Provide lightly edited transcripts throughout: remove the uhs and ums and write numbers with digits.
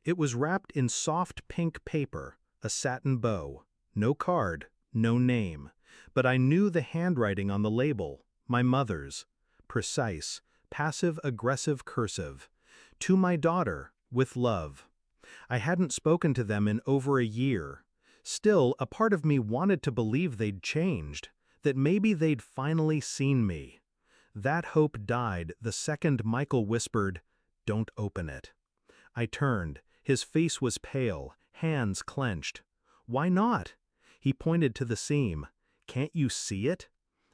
It was wrapped in soft pink paper, a satin bow. No card, no name. But I knew the handwriting on the label, my mother's. Precise, passive-aggressive cursive. To my daughter, with love. I hadn't spoken to them in over a year. Still, a part of me wanted to believe they'd changed, that maybe they'd finally seen me. That hope died the second Michael whispered, "Don't open it." I turned. His face was pale, hands clenched. "Why not?" He pointed to the seam. "Can't you see it?"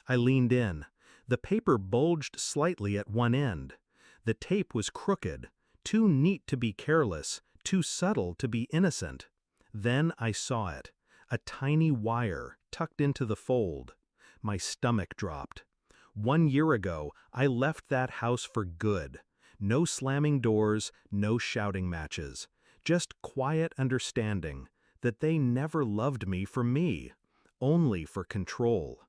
I leaned in. The paper bulged slightly at one end. The tape was crooked, too neat to be careless, too subtle to be innocent. Then I saw it, a tiny wire tucked into the fold. My stomach dropped. 1 year ago, I left that house for good. No slamming doors, no shouting matches. Just quiet understanding that they never loved me for me, only for control.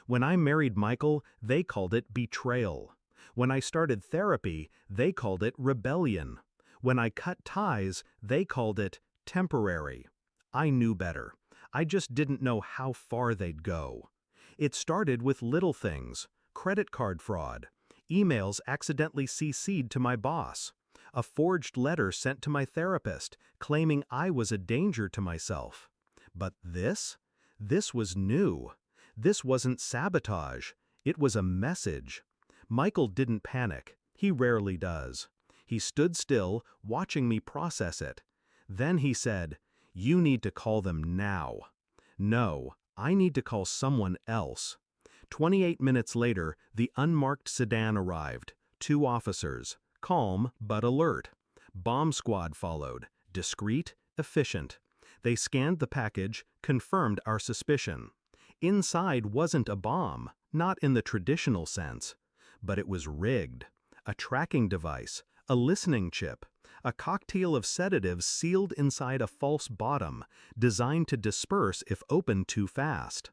When I married Michael, they called it betrayal. When I started therapy, they called it rebellion. When I cut ties, they called it temporary. I knew better. I just didn't know how far they'd go. It started with little things: credit card fraud, emails accidentally CC'd to my boss, a forged letter sent to my therapist claiming I was a danger to myself. But this? This was new. This wasn't sabotage. It was a message. Michael didn't panic. He rarely does. He stood still, watching me process it. Then he said, "You need to call them now." No, I need to call someone else. 28 minutes later, the unmarked sedan arrived. 2 officers, calm but alert. Bomb squad followed, discreet, efficient. They scanned the package, confirmed our suspicion. Inside wasn't a bomb, not in the traditional sense. But it was rigged. A tracking device, a listening chip, a cocktail of sedatives sealed inside a false bottom, designed to disperse if opened too fast.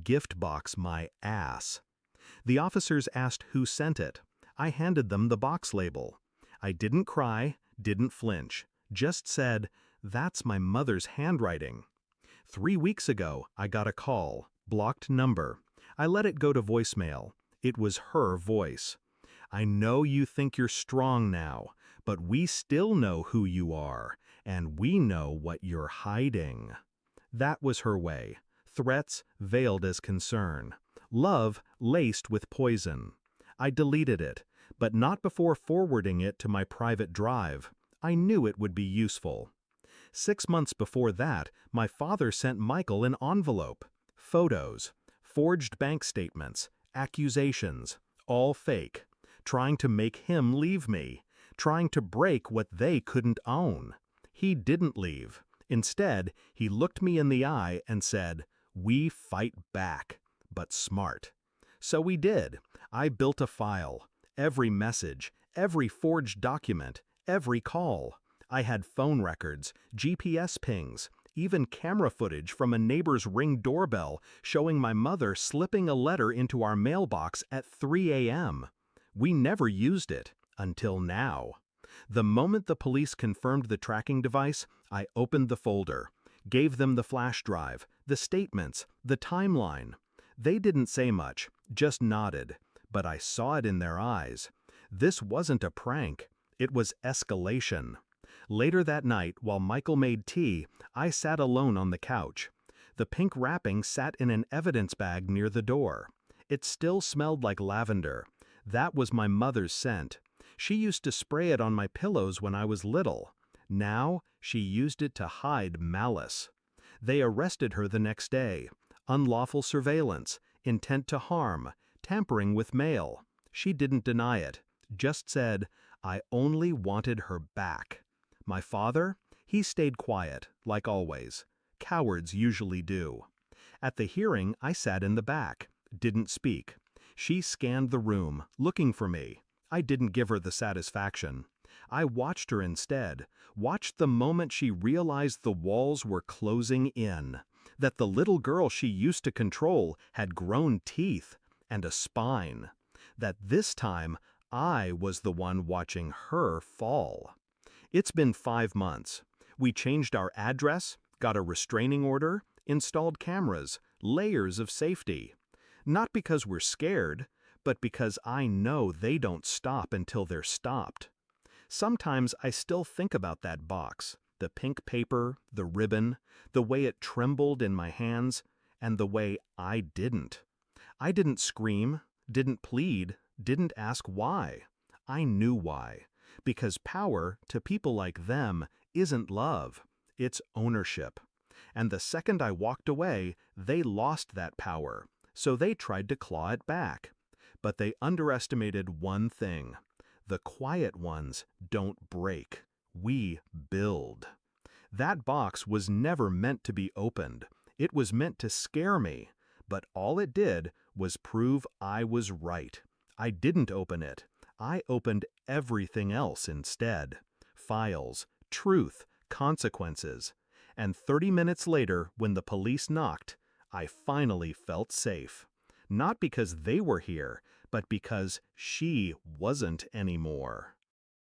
Gift box my ass. The officers asked who sent it. I handed them the box label. I didn't cry, didn't flinch, just said, "That's my mother's handwriting." 3 weeks ago, I got a call, blocked number. I let it go to voicemail. It was her voice. "I know you think you're strong now, but we still know who you are, and we know what you're hiding." That was her way. Threats veiled as concern. Love laced with poison. I deleted it, but not before forwarding it to my private drive. I knew it would be useful. 6 months before that, my father sent Michael an envelope. Photos, forged bank statements, accusations, all fake. Trying to make him leave me. Trying to break what they couldn't own. He didn't leave. Instead, he looked me in the eye and said, "We fight back, but smart." So we did. I built a file. Every message, every forged document, every call. I had phone records, GPS pings, even camera footage from a neighbor's Ring doorbell showing my mother slipping a letter into our mailbox at 3 a.m. We never used it, until now. The moment the police confirmed the tracking device, I opened the folder, gave them the flash drive, the statements, the timeline. They didn't say much, just nodded, but I saw it in their eyes. This wasn't a prank, it was escalation. Later that night, while Michael made tea, I sat alone on the couch. The pink wrapping sat in an evidence bag near the door. It still smelled like lavender. That was my mother's scent. She used to spray it on my pillows when I was little. Now, she used it to hide malice. They arrested her the next day. Unlawful surveillance, intent to harm, tampering with mail. She didn't deny it, just said, "I only wanted her back." My father? He stayed quiet, like always. Cowards usually do. At the hearing, I sat in the back, didn't speak. She scanned the room, looking for me. I didn't give her the satisfaction. I watched her instead, watched the moment she realized the walls were closing in, that the little girl she used to control had grown teeth and a spine, that this time I was the one watching her fall. It's been 5 months. We changed our address, got a restraining order, installed cameras, layers of safety. Not because we're scared, but because I know they don't stop until they're stopped. Sometimes I still think about that box, the pink paper, the ribbon, the way it trembled in my hands, and the way I didn't. I didn't scream, didn't plead, didn't ask why. I knew why. Because power, to people like them, isn't love. It's ownership. And the second I walked away, they lost that power. So they tried to claw it back. But they underestimated one thing. The quiet ones don't break. We build. That box was never meant to be opened. It was meant to scare me. But all it did was prove I was right. I didn't open it. I opened everything else instead. Files, truth, consequences. And 30 minutes later, when the police knocked, I finally felt safe. Not because they were here, but because she wasn't anymore.